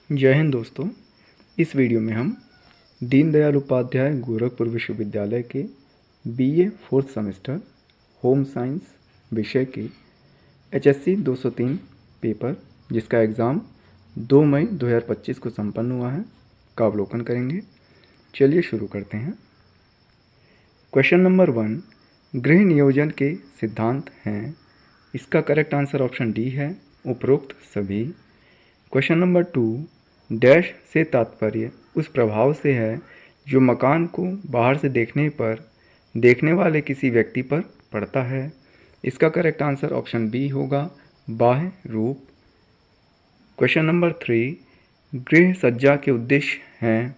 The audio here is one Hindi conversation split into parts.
जय हिंद दोस्तों। इस वीडियो में हम दीनदयाल उपाध्याय गोरखपुर विश्वविद्यालय के BA fourth semester home science विषय के HSC 203 पेपर, जिसका एग्ज़ाम 2 मई 2025 को संपन्न हुआ है, का अवलोकन करेंगे। चलिए शुरू करते हैं। क्वेश्चन नंबर 1, गृह नियोजन के सिद्धांत हैं। इसका करेक्ट आंसर ऑप्शन डी है, उपरोक्त सभी। क्वेश्चन नंबर 2, डैश से तात्पर्य उस प्रभाव से है जो मकान को बाहर से देखने पर देखने वाले किसी व्यक्ति पर पड़ता है। इसका करेक्ट आंसर ऑप्शन बी होगा, बाह्य रूप। क्वेश्चन नंबर 3, गृह सज्जा के उद्देश्य हैं।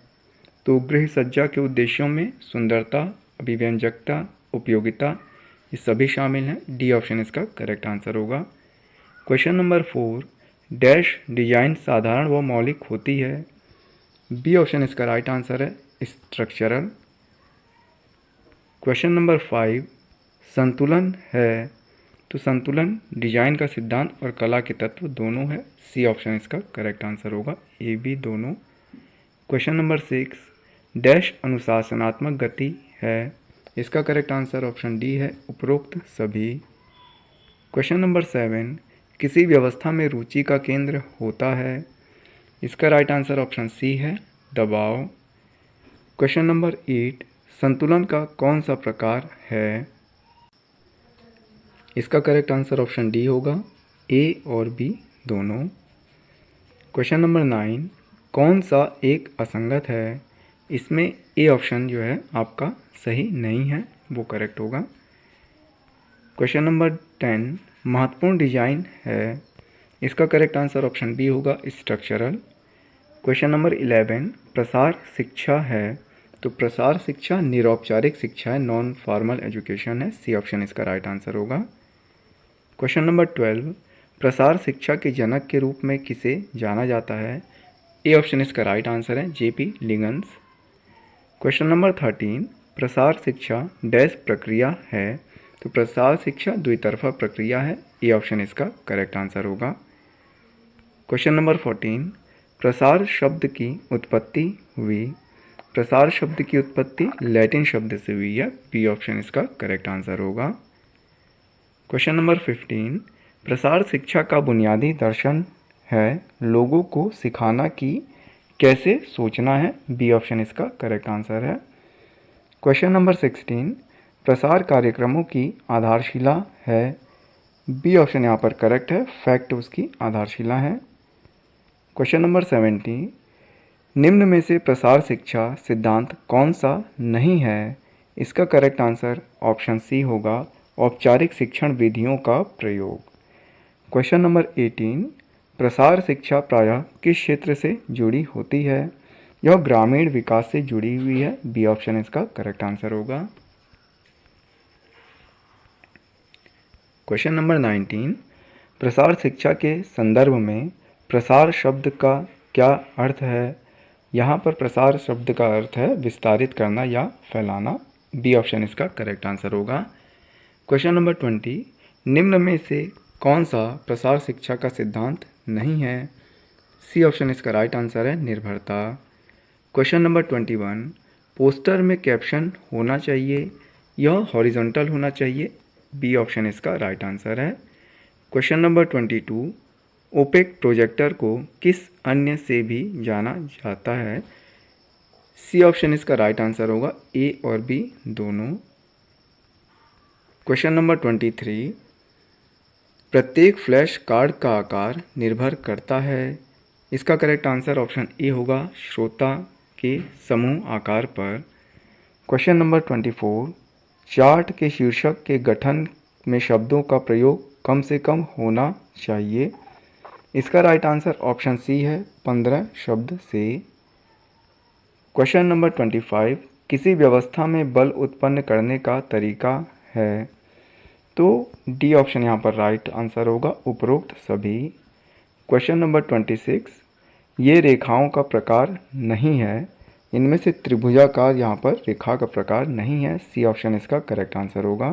तो गृह सज्जा के उद्देश्यों में सुंदरता, अभिव्यंजकता, उपयोगिता, ये सभी शामिल हैं। डी ऑप्शन इसका करेक्ट आंसर होगा। क्वेश्चन नंबर 4, डैश डिजाइन साधारण व मौलिक होती है। बी ऑप्शन इसका राइट आंसर है, स्ट्रक्चरल। क्वेश्चन नंबर 5, संतुलन है। तो संतुलन डिजाइन का सिद्धांत और कला के तत्व दोनों है। सी ऑप्शन इसका करेक्ट आंसर होगा, ए बी दोनों। क्वेश्चन नंबर 6, डैश अनुशासनात्मक गति है। इसका करेक्ट आंसर ऑप्शन डी है, उपरोक्त सभी। क्वेश्चन नंबर 7, किसी व्यवस्था में रुचि का केंद्र होता है। इसका राइट आंसर ऑप्शन सी है, दबाव। क्वेश्चन नंबर 8, संतुलन का कौन सा प्रकार है। इसका करेक्ट आंसर ऑप्शन डी होगा, ए और बी दोनों। क्वेश्चन नंबर 9, कौन सा एक असंगत है। इसमें ए ऑप्शन जो है आपका सही नहीं है, वो करेक्ट होगा। क्वेश्चन नंबर 10, महत्वपूर्ण डिजाइन है। इसका करेक्ट आंसर ऑप्शन बी होगा, स्ट्रक्चरल। क्वेश्चन नंबर 11, प्रसार शिक्षा है। तो प्रसार शिक्षा निरौपचारिक शिक्षा है, नॉन फॉर्मल एजुकेशन है। सी ऑप्शन इसका राइट आंसर होगा। क्वेश्चन नंबर 12, प्रसार शिक्षा के जनक के रूप में किसे जाना जाता है। ए ऑप्शन इसका राइट आंसर है, जेपी लिगन्स। क्वेश्चन नंबर 13, प्रसार शिक्षा डैश प्रक्रिया है। तो प्रसार शिक्षा द्वितरफा प्रक्रिया है। ए ऑप्शन इसका करेक्ट आंसर होगा। क्वेश्चन नंबर 14, प्रसार शब्द की उत्पत्ति हुई। प्रसार शब्द की उत्पत्ति लैटिन शब्द से हुई है। बी ऑप्शन इसका करेक्ट आंसर होगा। क्वेश्चन नंबर 15, प्रसार शिक्षा का बुनियादी दर्शन है लोगों को सिखाना कि कैसे सोचना है। बी ऑप्शन इसका करेक्ट आंसर है। क्वेश्चन नंबर 16, प्रसार कार्यक्रमों की आधारशिला है। बी ऑप्शन यहाँ पर करेक्ट है, फैक्ट उसकी आधारशिला है। क्वेश्चन नंबर 17, निम्न में से प्रसार शिक्षा सिद्धांत कौन सा नहीं है। इसका करेक्ट आंसर ऑप्शन सी होगा, औपचारिक शिक्षण विधियों का प्रयोग। क्वेश्चन नंबर 18, प्रसार शिक्षा प्रायः किस क्षेत्र से जुड़ी होती है। यह ग्रामीण विकास से जुड़ी हुई है। बी ऑप्शन इसका करेक्ट आंसर होगा। क्वेश्चन नंबर 19, प्रसार शिक्षा के संदर्भ में प्रसार शब्द का क्या अर्थ है। यहाँ पर प्रसार शब्द का अर्थ है विस्तारित करना या फैलाना। बी ऑप्शन इसका करेक्ट आंसर होगा। क्वेश्चन नंबर 20, निम्न में से कौन सा प्रसार शिक्षा का सिद्धांत नहीं है। सी ऑप्शन इसका राइट आंसर है, निर्भरता। क्वेश्चन नंबर 21, पोस्टर में कैप्शन होना चाहिए, यह हॉरिजॉन्टल होना चाहिए। बी ऑप्शन इसका राइट आंसर है। क्वेश्चन नंबर 22, ओपेक प्रोजेक्टर को किस अन्य से भी जाना जाता है। सी ऑप्शन इसका राइट आंसर होगा, ए और बी दोनों। क्वेश्चन नंबर 23, प्रत्येक फ्लैश कार्ड का आकार निर्भर करता है। इसका करेक्ट आंसर ऑप्शन ए होगा, श्रोता के समूह आकार पर। क्वेश्चन नंबर 24, चार्ट के शीर्षक के गठन में शब्दों का प्रयोग कम से कम होना चाहिए। इसका राइट आंसर ऑप्शन सी है, 15 शब्द से। क्वेश्चन नंबर 25, किसी व्यवस्था में बल उत्पन्न करने का तरीका है। तो डी ऑप्शन यहाँ पर राइट आंसर होगा, उपरोक्त सभी। क्वेश्चन नंबर 26, ये रेखाओं का प्रकार नहीं है। इनमें से त्रिभुजाकार यहाँ पर रेखा का प्रकार नहीं है। सी ऑप्शन इसका करेक्ट आंसर होगा।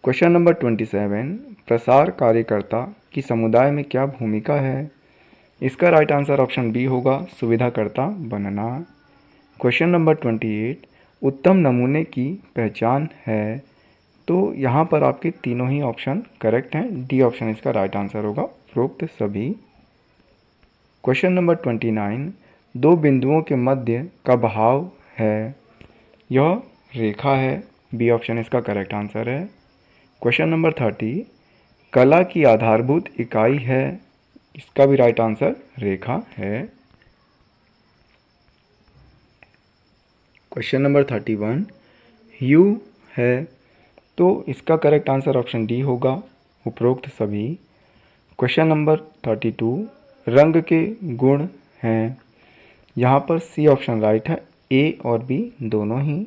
क्वेश्चन नंबर 27, प्रसार कार्यकर्ता की समुदाय में क्या भूमिका है। इसका राइट आंसर ऑप्शन बी होगा, सुविधाकर्ता बनना। क्वेश्चन नंबर 28, उत्तम नमूने की पहचान है। तो यहाँ पर आपके तीनों ही ऑप्शन करेक्ट हैं, डी ऑप्शन इसका राइट आंसर होगा, उपरोक्त सभी। क्वेश्चन नंबर 29, दो बिंदुओं के मध्य का भाव है, यह रेखा है, बी ऑप्शन इसका करेक्ट आंसर है। क्वेश्चन नंबर 30, कला की आधारभूत इकाई है, इसका भी राइट आंसर रेखा है। क्वेश्चन नंबर 31, यू है, तो इसका करेक्ट आंसर ऑप्शन डी होगा, उपरोक्त सभी। क्वेश्चन नंबर 32, रंग के गुण हैं, यहाँ पर सी ऑप्शन राइट है, ए और बी दोनों ही।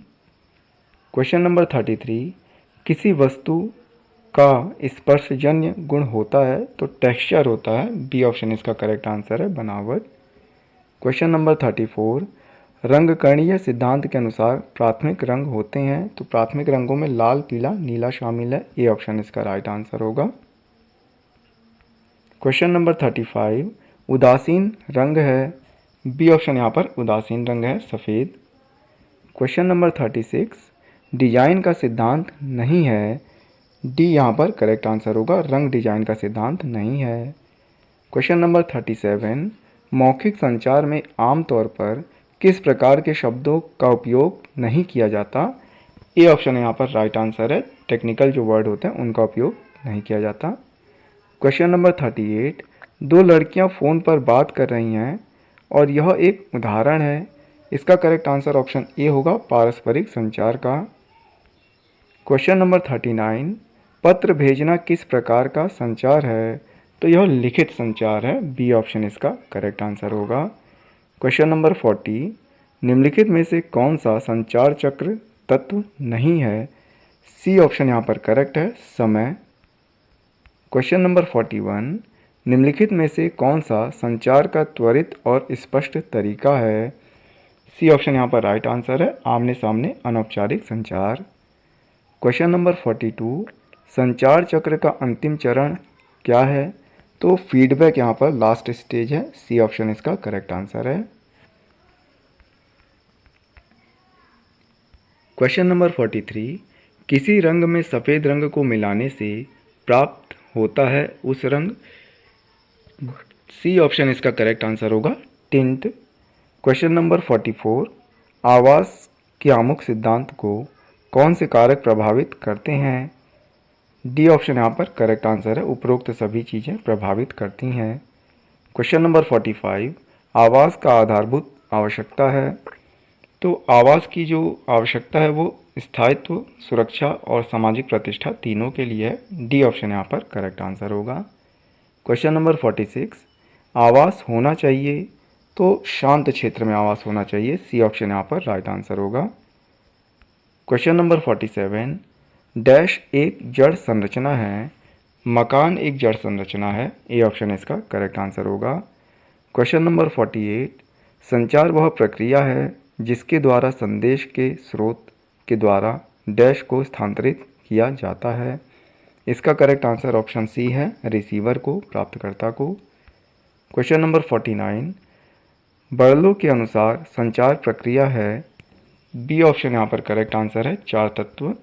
क्वेश्चन नंबर 33, किसी वस्तु का स्पर्शजन्य गुण होता है तो टेक्सचर होता है, बी ऑप्शन इसका करेक्ट आंसर है, बनावट। क्वेश्चन नंबर 34, रंगकणीय सिद्धांत के अनुसार प्राथमिक रंग होते हैं, तो प्राथमिक रंगों में लाल, पीला, नीला शामिल है, ए ऑप्शन इसका राइट आंसर होगा। क्वेश्चन नंबर 35, उदासीन रंग है, बी ऑप्शन यहाँ पर उदासीन रंग है, सफ़ेद। क्वेश्चन नंबर 36, डिजाइन का सिद्धांत नहीं है, डी यहाँ पर करेक्ट आंसर होगा, रंग डिजाइन का सिद्धांत नहीं है। क्वेश्चन नंबर 37, मौखिक संचार में आमतौर पर किस प्रकार के शब्दों का उपयोग नहीं किया जाता, ए ऑप्शन यहाँ पर राइट आंसर है, टेक्निकल जो वर्ड होते हैं उनका उपयोग नहीं किया जाता। क्वेश्चन नंबर 38, दो लड़कियां फ़ोन पर बात कर रही हैं और यह एक उदाहरण है, इसका करेक्ट आंसर ऑप्शन ए होगा, पारस्परिक संचार का। क्वेश्चन नंबर 39, पत्र भेजना किस प्रकार का संचार है, तो यह लिखित संचार है, बी ऑप्शन इसका करेक्ट आंसर होगा। क्वेश्चन नंबर 40, निम्नलिखित में से कौन सा संचार चक्र तत्व नहीं है, सी ऑप्शन यहाँ पर करेक्ट है, समय। क्वेश्चन नंबर 41, निम्नलिखित में से कौन सा संचार का त्वरित और स्पष्ट तरीका है, सी ऑप्शन यहाँ पर राइट आंसर है, आमने सामने अनौपचारिक संचार। क्वेश्चन नंबर 42, संचार चक्र का अंतिम चरण क्या है, तो फीडबैक यहाँ पर लास्ट स्टेज है, सी ऑप्शन इसका करेक्ट आंसर है। क्वेश्चन नंबर 43, किसी रंग में सफ़ेद रंग को मिलाने से प्राप्त होता है उस रंग, सी ऑप्शन इसका करेक्ट आंसर होगा, टिंट। क्वेश्चन नंबर 44, आवास के आमुख सिद्धांत को कौन से कारक प्रभावित करते हैं, डी ऑप्शन यहाँ पर करेक्ट आंसर है, उपरोक्त सभी चीज़ें प्रभावित करती हैं। क्वेश्चन नंबर 45, आवास का आधारभूत आवश्यकता है, तो आवास की जो आवश्यकता है वो स्थायित्व, सुरक्षा और सामाजिक प्रतिष्ठा तीनों के लिए है, डी ऑप्शन यहाँ पर करेक्ट आंसर होगा। क्वेश्चन नंबर 46, आवास होना चाहिए, तो शांत क्षेत्र में आवास होना चाहिए, सी ऑप्शन यहाँ पर राइट आंसर होगा। क्वेश्चन नंबर 47, डैश एक जड़ संरचना है, मकान एक जड़ संरचना है, ए ऑप्शन इसका करेक्ट आंसर होगा। क्वेश्चन नंबर 48, संचार वह प्रक्रिया है जिसके द्वारा संदेश के स्रोत के द्वारा डैश को स्थानांतरित किया जाता है, इसका करेक्ट आंसर ऑप्शन सी है, रिसीवर को, प्राप्तकर्ता को। क्वेश्चन नंबर 49, बर्लो के अनुसार संचार प्रक्रिया है, बी ऑप्शन यहाँ पर करेक्ट आंसर है, चार तत्व।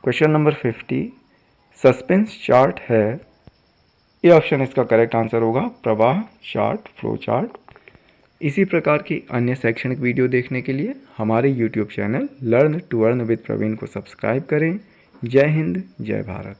क्वेश्चन नंबर 50, सस्पेंस चार्ट है, ए ऑप्शन इसका करेक्ट आंसर होगा, प्रवाह चार्ट, फ्लो चार्ट। इसी प्रकार की अन्य शैक्षणिक वीडियो देखने के लिए हमारे YouTube channel learn to earn with Praveen को सब्सक्राइब करें। जय हिंद, जय भारत।